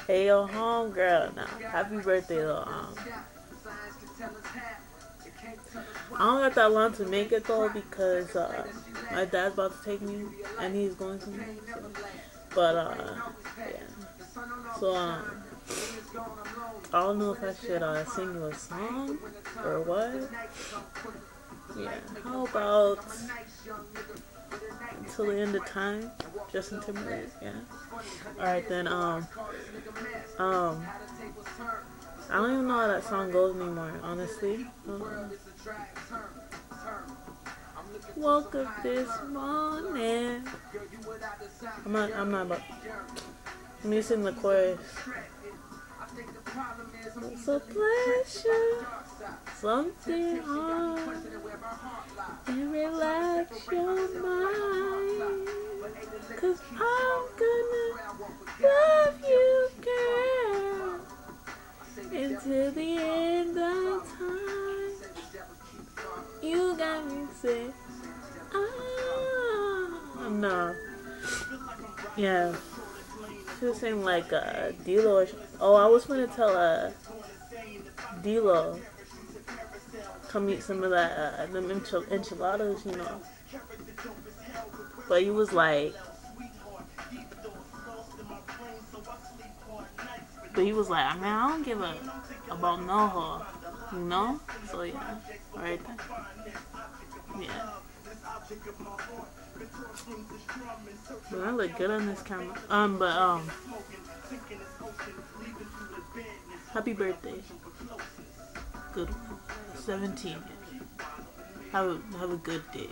Hey yo, home girl. Now, happy birthday, little I don't got that long to make it though because my dad's about to take me and he's going to me. So. But yeah. So I don't know if I should sing you a song or what. Yeah. How about until the end of time? Justin Timberlake. Yeah. All right then. I don't even know how that song goes anymore, honestly. Woke up this morning. I'm not about. Let me sing the chorus. It's a pleasure, something hard, and relax your mind. 'Cause I'm gonna love you, girl, until the end of time. You got me sick. No. Yeah. She was saying like D-Lo. Oh, I was gonna tell D-Lo come eat some of that them enchiladas, you know. But he was like, I mean, I don't give a about no hoe, you know. So yeah, right there. Yeah. But I look good on this camera. Happy birthday. Good one. 17. Have a good day.